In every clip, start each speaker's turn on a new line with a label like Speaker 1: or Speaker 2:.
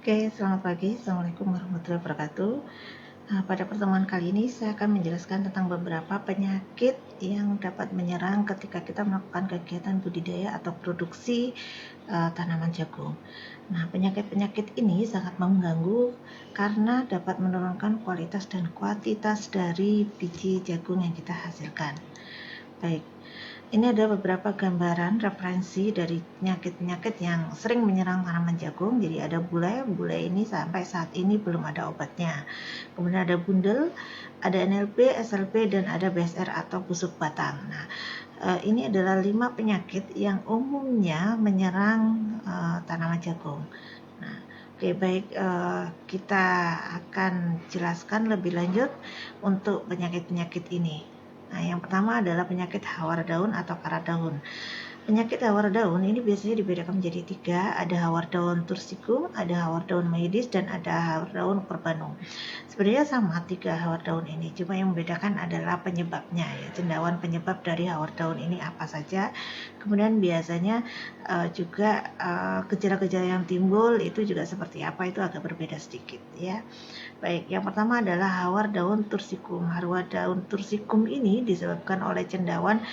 Speaker 1: Oke, selamat pagi. Assalamualaikum warahmatullahi wabarakatuh. Pada pertemuan kali ini saya akan menjelaskan tentang beberapa penyakit yang dapat menyerang ketika kita melakukan kegiatan budidaya atau produksi tanaman jagung. Nah, penyakit-penyakit ini sangat mengganggu karena dapat menurunkan kualitas dan kuantitas dari biji jagung yang kita hasilkan. Baik, ini ada beberapa gambaran referensi dari penyakit-penyakit yang sering menyerang tanaman jagung. Jadi ada bule ini sampai saat ini belum ada obatnya. Kemudian ada bundel, ada NLP, SLP, dan ada BSR atau busuk batang. Nah, ini adalah 5 penyakit yang umumnya menyerang tanaman jagung. Nah, oke, baik, kita akan jelaskan lebih lanjut untuk penyakit-penyakit ini. Nah, yang pertama adalah penyakit hawar daun atau karat daun. Penyakit hawar daun ini biasanya dibedakan menjadi 3, ada hawar daun tursicum, ada hawar daun maydis, dan ada hawar daun corbanum. Sebenarnya sama 3 hawar daun ini, cuma yang membedakan adalah penyebabnya, ya, cendawan penyebab dari hawar daun ini apa saja. Kemudian biasanya juga gejala-gejala yang timbul itu juga seperti apa, itu agak berbeda sedikit, ya. Baik, yang pertama adalah hawar daun tursicum. Hawar daun tursicum ini disebabkan oleh cendawan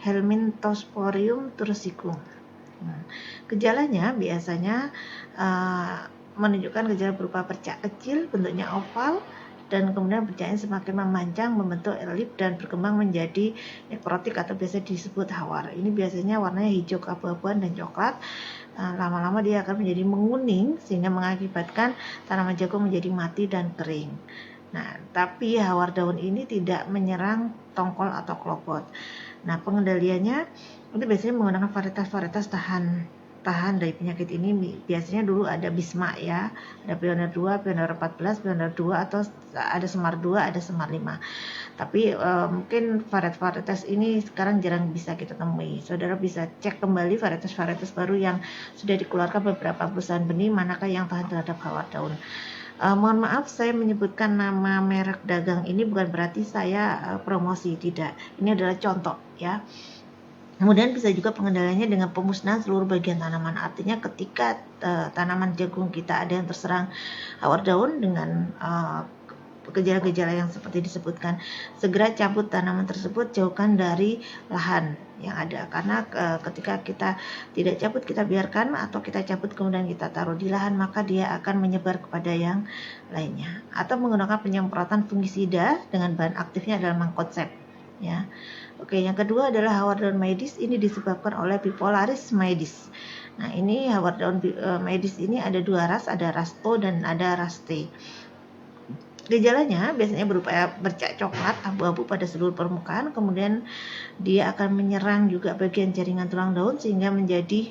Speaker 1: Helminthosporium tursicum. Gejalanya biasanya menunjukkan gejala berupa bercak kecil, bentuknya oval, dan kemudian bercaknya semakin memanjang, membentuk elip, dan berkembang menjadi nekrotik atau biasa disebut hawar. Ini biasanya warnanya hijau keabu-abuan dan coklat. Lama-lama dia akan menjadi menguning sehingga mengakibatkan tanaman jagung menjadi mati dan kering. Nah, tapi hawar daun ini tidak menyerang tongkol atau klopot. Nah, pengendaliannya itu biasanya menggunakan varietas-varietas tahan dari penyakit ini. Biasanya dulu ada Bisma, ya, ada Pioneer 2, Pioneer 14, Pioneer 2, atau ada Semar 2, ada Semar 5. Tapi mungkin varietas ini sekarang jarang bisa kita temui. Saudara bisa cek kembali varietas-varietas baru yang sudah dikeluarkan beberapa perusahaan benih, manakah yang tahan terhadap hawar daun. Mohon maaf, saya menyebutkan nama merek dagang ini bukan berarti saya promosi, tidak. Ini adalah contoh, ya. Kemudian bisa juga pengendaliannya dengan pemusnahan seluruh bagian tanaman. Artinya ketika tanaman jagung kita ada yang terserang hawar daun dengan gejala-gejala yang seperti disebutkan, segera cabut tanaman tersebut, jauhkan dari lahan yang ada. Karena ketika kita tidak cabut, kita biarkan, atau kita cabut kemudian kita taruh di lahan, maka dia akan menyebar kepada yang lainnya. Atau menggunakan penyemprotan fungisida dengan bahan aktifnya adalah mangkonsep, ya. Oke, yang kedua adalah hawar daun maydis. Ini disebabkan oleh Bipolaris maydis. Nah, ini hawar daun maydis ini ada 2 ras, ada ras O dan ada ras T. Gejalanya biasanya berupa bercak coklat abu-abu pada seluruh permukaan, kemudian dia akan menyerang juga bagian jaringan tulang daun sehingga menjadi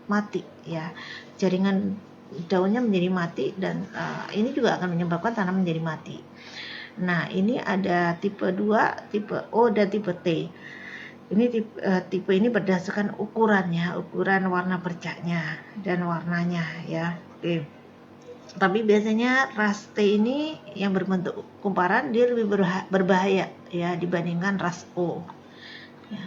Speaker 1: mati, ya. Jaringan daunnya menjadi mati, dan ini juga akan menyebabkan tanaman menjadi mati. Nah, ini ada tipe 2, tipe O, dan tipe T. Ini tipe ini berdasarkan ukurannya, ukuran warna bercaknya dan warnanya, ya. Oke. Tapi biasanya ras T ini yang berbentuk kumparan dia lebih berbahaya, ya, dibandingkan ras O. Ya.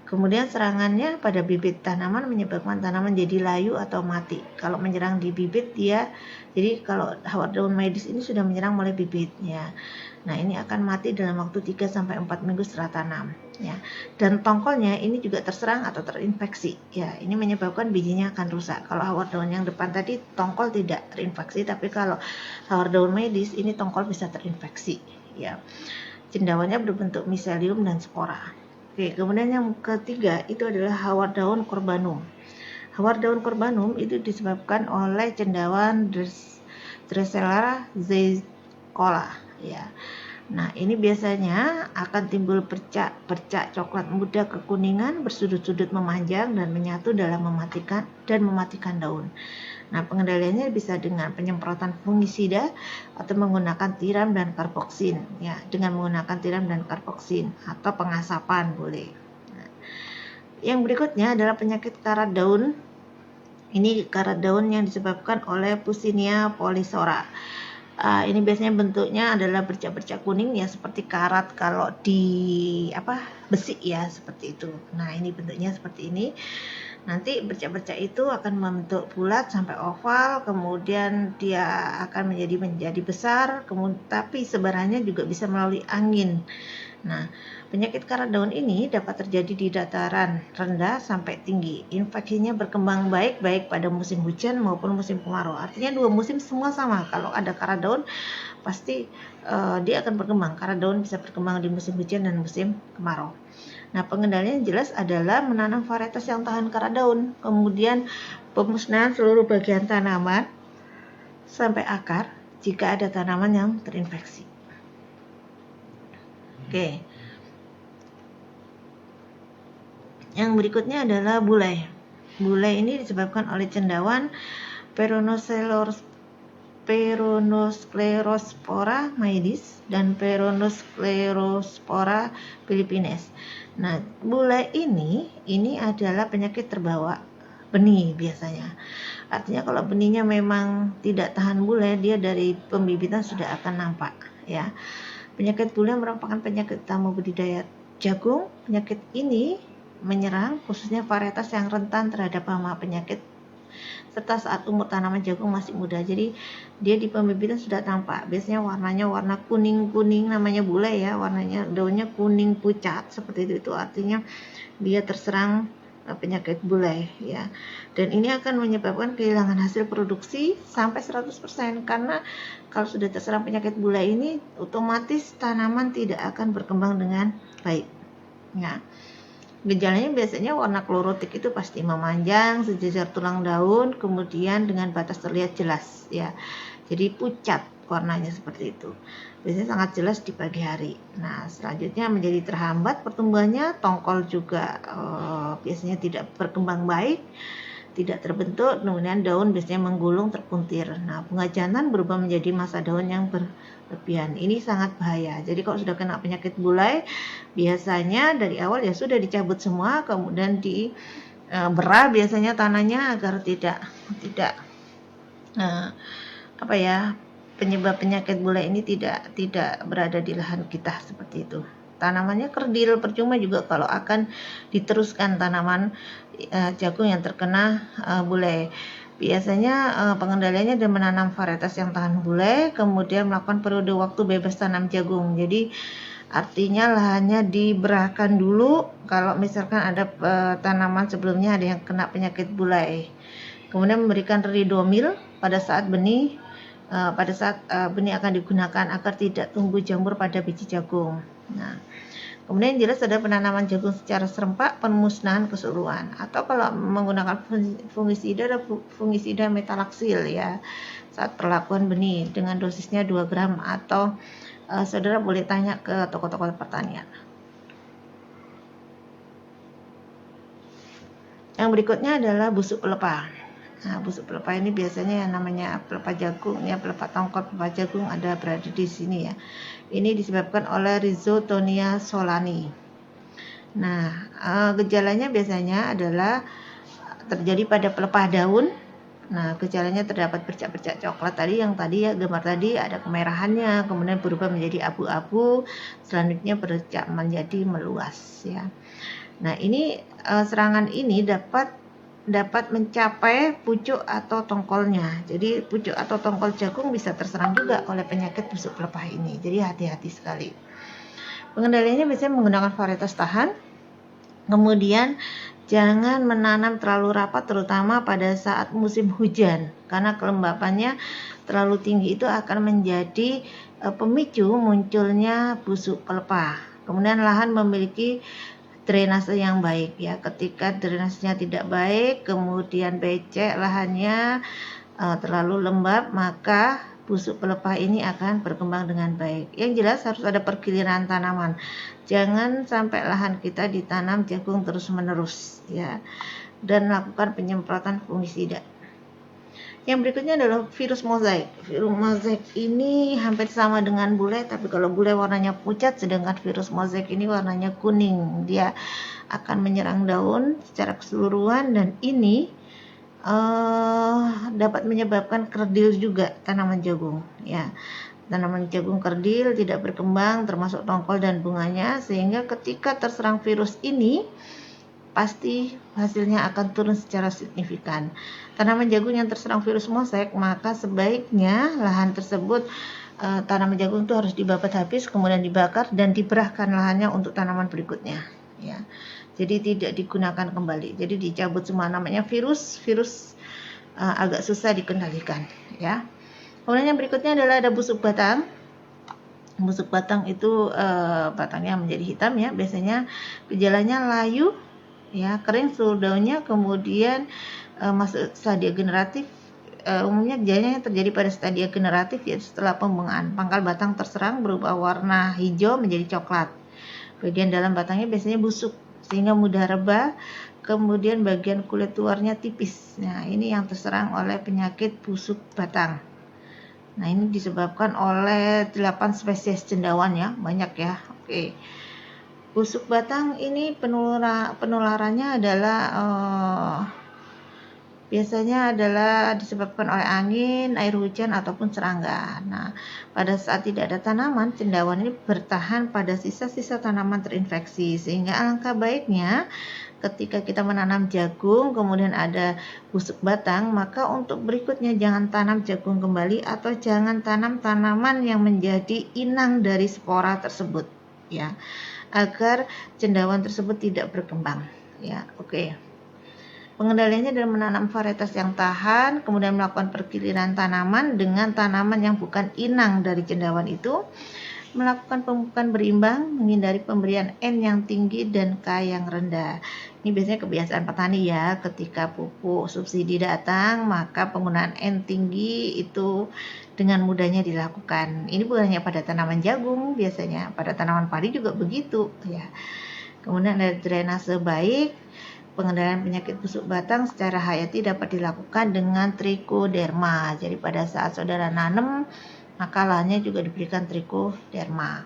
Speaker 1: Kemudian serangannya pada bibit tanaman menyebabkan tanaman jadi layu atau mati. Kalau menyerang di bibit jadi kalau hawar daun maydis ini sudah menyerang mulai bibitnya. Nah, ini akan mati dalam waktu 3-4 minggu setelah tanam, ya. Dan tongkolnya ini juga terserang atau terinfeksi, ya. Ini menyebabkan bijinya akan rusak. Kalau hawar daun yang depan tadi tongkol tidak terinfeksi, tapi kalau hawar daun maydis ini tongkol bisa terinfeksi, ya. Cendawannya berbentuk miselium dan spora. Oke, kemudian yang ketiga itu adalah hawar daun corbanum. Hawar daun corbanum itu disebabkan oleh cendawan Drosera zeykola, ya. Nah, ini biasanya akan timbul bercak coklat muda kekuningan, bersudut-sudut memanjang dan menyatu dalam mematikan daun. Nah, pengendaliannya bisa dengan penyemprotan fungisida atau menggunakan tiram dan karboksin, ya, dengan menggunakan tiram dan karboksin, atau pengasapan boleh. Nah, yang berikutnya adalah penyakit karat daun. Ini karat daun yang disebabkan oleh Puccinia polyzora. Ini biasanya bentuknya adalah bercak-bercak kuning, ya, seperti karat kalau di besi, ya, seperti itu. Nah, ini bentuknya seperti ini. Nanti bercak-bercak itu akan membentuk bulat sampai oval, kemudian dia akan menjadi besar, tapi sebarannya juga bisa melalui angin. Nah, penyakit karat daun ini dapat terjadi di dataran rendah sampai tinggi. Infeksinya berkembang baik pada musim hujan maupun musim kemarau. Artinya dua musim semua sama. Kalau ada karat daun, pasti dia akan berkembang. Karat daun bisa berkembang di musim hujan dan musim kemarau. Nah, pengendalian yang jelas adalah menanam varietas yang tahan karat daun, kemudian pemusnahan seluruh bagian tanaman sampai akar jika ada tanaman yang terinfeksi. Oke. Yang berikutnya adalah bulai. Bulai ini disebabkan oleh cendawan Peronosklerospora maedis dan Peronosklerospora philippines. Nah, bulai ini adalah penyakit terbawa benih biasanya. Artinya kalau benihnya memang tidak tahan bulai, dia dari pembibitan sudah akan nampak ya. Penyakit bulai merupakan penyakit utama budidaya jagung. Penyakit ini menyerang khususnya varietas yang rentan terhadap hama penyakit serta saat umur tanaman jagung masih muda. Jadi dia di pembibitan sudah tampak. Biasanya warnanya warna kuning-kuning, namanya bulai ya, warnanya daunnya kuning pucat seperti itu. Itu artinya dia terserang penyakit bulai ya. Dan ini akan menyebabkan kehilangan hasil produksi sampai 100% karena kalau sudah terserang penyakit bulai ini otomatis tanaman tidak akan berkembang dengan baik. Ya. Gejalanya biasanya warna klorotik itu pasti memanjang, sejajar tulang daun, kemudian dengan batas terlihat jelas ya. Jadi pucat warnanya seperti itu. Biasanya sangat jelas di pagi hari. Nah, selanjutnya menjadi terhambat pertumbuhannya, tongkol juga biasanya tidak berkembang baik, tidak terbentuk, kemudian daun biasanya menggulung terpuntir. Nah, bunga jantan berubah menjadi masa daun yang berlebihan. Ini sangat bahaya. Jadi kalau sudah kena penyakit bulai, biasanya dari awal ya sudah dicabut semua, kemudian diberah biasanya tanahnya agar tidak penyebab penyakit bulai ini tidak berada di lahan kita seperti itu. Tanamannya kerdil, percuma juga kalau akan diteruskan tanaman jagung yang terkena bulai. Biasanya pengendaliannya dengan menanam varietas yang tahan bulai, kemudian melakukan periode waktu bebas tanam jagung. Jadi artinya lahannya diberahkan dulu kalau misalkan ada tanaman sebelumnya ada yang kena penyakit bulai. Kemudian memberikan ridomil pada saat benih akan digunakan agar tidak tumbuh jamur pada biji jagung. Nah, kemudian jelas ada penanaman jagung secara serempak, pemusnahan keseluruhan. Atau kalau menggunakan fungisida, ada fungisida metalaksil ya saat perlakuan benih dengan dosisnya 2 gram atau saudara boleh tanya ke toko-toko pertanian. Yang berikutnya adalah busuk pelepah. Nah, busuk pelepah ini biasanya yang namanya pelepah jagung ya, pelepah tongkol pelepah jagung ada berada di sini ya. Ini disebabkan oleh Rhizotonia solani. Nah, gejalanya biasanya adalah terjadi pada pelepah daun. Nah, gejalanya terdapat bercak-bercak coklat yang tadi ya, gambar tadi ada kemerahannya, kemudian berubah menjadi abu-abu, selanjutnya bercak menjadi meluas ya. Nah, ini serangan ini dapat mencapai pucuk atau tongkolnya. Jadi pucuk atau tongkol jagung bisa terserang juga oleh penyakit busuk pelepah ini. Jadi hati-hati sekali. Pengendaliannya biasanya menggunakan varietas tahan. Kemudian jangan menanam terlalu rapat terutama pada saat musim hujan karena kelembapannya terlalu tinggi itu akan menjadi pemicu munculnya busuk pelepah. Kemudian lahan memiliki drainase yang baik ya. Ketika drainasenya tidak baik, kemudian becek lahannya, terlalu lembab, maka busuk pelepah ini akan berkembang dengan baik. Yang jelas harus ada pergiliran tanaman. Jangan sampai lahan kita ditanam jagung terus-menerus ya. Dan lakukan penyemprotan fungisida. Yang berikutnya adalah virus mozaik. Virus mozaik ini hampir sama dengan bulai, tapi kalau bulai warnanya pucat, sedangkan virus mozaik ini warnanya kuning. Dia akan menyerang daun secara keseluruhan dan ini dapat menyebabkan kerdil juga tanaman jagung. Ya, tanaman jagung kerdil tidak berkembang, termasuk tongkol dan bunganya, sehingga ketika terserang virus ini pasti hasilnya akan turun secara signifikan. Tanaman jagung yang terserang virus mosek, maka sebaiknya lahan tersebut tanaman jagung itu harus dibabat habis, kemudian dibakar dan diberahkan lahannya untuk tanaman berikutnya, ya. Jadi tidak digunakan kembali. Jadi dicabut semua, namanya virus agak susah dikendalikan, ya. Kemudian yang berikutnya adalah ada busuk batang. Busuk batang itu batangnya menjadi hitam, ya. Biasanya gejalanya layu, ya, kering seluruh daunnya, kemudian masuk stadia generatif. Umumnya gejalanya terjadi pada stadia generatif, yaitu setelah pembungaan. Pangkal batang terserang berubah warna hijau menjadi coklat. Bagian dalam batangnya biasanya busuk sehingga mudah rebah. Kemudian bagian kulit luarnya tipis. Nah, ini yang terserang oleh penyakit busuk batang. Nah, ini disebabkan oleh 8 spesies cendawan, ya, banyak, ya. Oke. Busuk batang ini penularannya adalah biasanya adalah disebabkan oleh angin, air hujan, ataupun serangga. Nah, pada saat tidak ada tanaman, cendawan ini bertahan pada sisa-sisa tanaman terinfeksi. Sehingga alangkah baiknya ketika kita menanam jagung, kemudian ada busuk batang, maka untuk berikutnya jangan tanam jagung kembali atau jangan tanam tanaman yang menjadi inang dari spora tersebut, ya, agar cendawan tersebut tidak berkembang, ya. Oke. Pengendaliannya adalah menanam varietas yang tahan, kemudian melakukan pergiliran tanaman dengan tanaman yang bukan inang dari cendawan itu, melakukan pemupukan berimbang, menghindari pemberian N yang tinggi dan K yang rendah. Ini biasanya kebiasaan petani, ya, ketika pupuk subsidi datang, maka penggunaan N tinggi itu dengan mudahnya dilakukan. Ini bukan hanya pada tanaman jagung, biasanya pada tanaman padi juga begitu, ya. Kemudian ada drainase baik. Pengendalian penyakit busuk batang secara hayati dapat dilakukan dengan trichoderma. Jadi pada saat saudara nanam, maka lahannya juga diberikan trichoderma.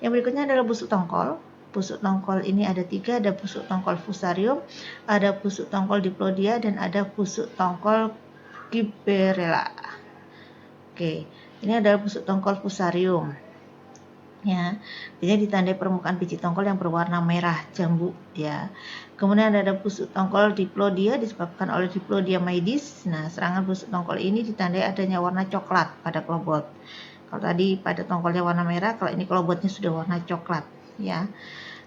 Speaker 1: Yang berikutnya adalah busuk tongkol. Busuk tongkol ini ada 3, ada busuk tongkol fusarium, ada busuk tongkol diplodia, dan ada busuk tongkol gibberella. Oke, ini adalah busuk tongkol fusarium, ya. Biasanya ditandai permukaan biji tongkol yang berwarna merah jambu, ya. Kemudian ada busuk tongkol diplodia disebabkan oleh Diplodia maydis. Nah, serangan busuk tongkol ini ditandai adanya warna coklat pada klobot. Kalau tadi pada tongkolnya warna merah, kalau ini klobotnya sudah warna coklat, ya.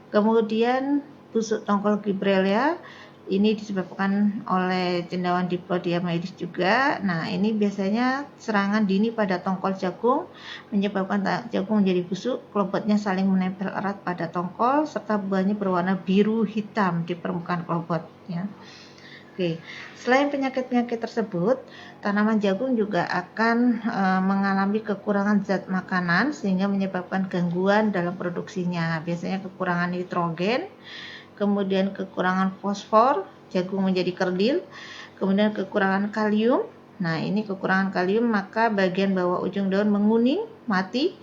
Speaker 1: Kemudian busuk tongkol gibberella ini disebabkan oleh cendawan Diplodia maydis juga. Nah, ini biasanya serangan dini pada tongkol jagung menyebabkan jagung menjadi busuk, klobotnya saling menempel erat pada tongkol, serta buahnya berwarna biru hitam di permukaan klobot, ya. Oke, selain penyakit-penyakit tersebut, tanaman jagung juga akan mengalami kekurangan zat makanan sehingga menyebabkan gangguan dalam produksinya. Biasanya kekurangan nitrogen, kemudian kekurangan fosfor, jagung menjadi kerdil, kemudian kekurangan kalium. Nah, ini kekurangan kalium, maka bagian bawah ujung daun menguning, mati,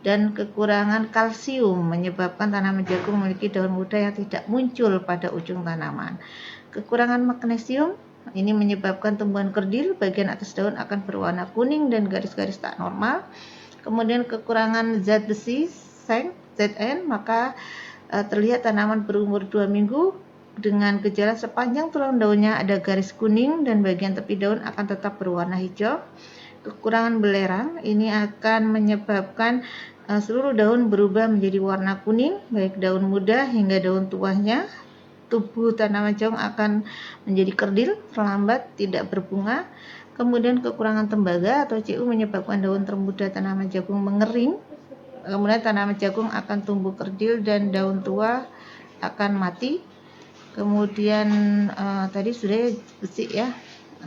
Speaker 1: dan kekurangan kalsium menyebabkan tanaman jagung memiliki daun muda yang tidak muncul pada ujung tanaman. Kekurangan magnesium ini menyebabkan tumbuhan kerdil, bagian atas daun akan berwarna kuning dan garis-garis tak normal. Kemudian kekurangan zat besi, zinc, Zn, maka terlihat tanaman berumur 2 minggu dengan gejala sepanjang tulang daunnya ada garis kuning dan bagian tepi daun akan tetap berwarna hijau. Kekurangan belerang ini akan menyebabkan seluruh daun berubah menjadi warna kuning, baik daun muda hingga daun tuanya. Tubuh tanaman jagung akan menjadi kerdil, terlambat, tidak berbunga. Kemudian kekurangan tembaga atau CU menyebabkan daun termuda tanaman jagung mengering. Kemudian tanaman jagung akan tumbuh kerdil dan daun tua akan mati. Kemudian tadi sudah besi, ya,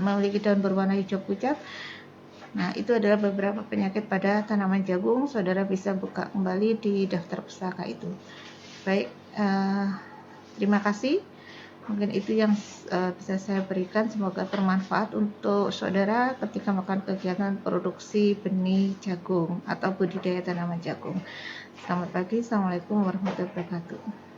Speaker 1: memiliki daun berwarna hijau pucat. Nah, itu adalah beberapa penyakit pada tanaman jagung. Saudara bisa buka kembali di daftar pustaka itu. Baik, terima kasih. Mungkin itu yang bisa saya berikan. Semoga bermanfaat untuk saudara ketika melakukan kegiatan produksi benih jagung atau budidaya tanaman jagung. Selamat pagi. Assalamualaikum warahmatullahi wabarakatuh.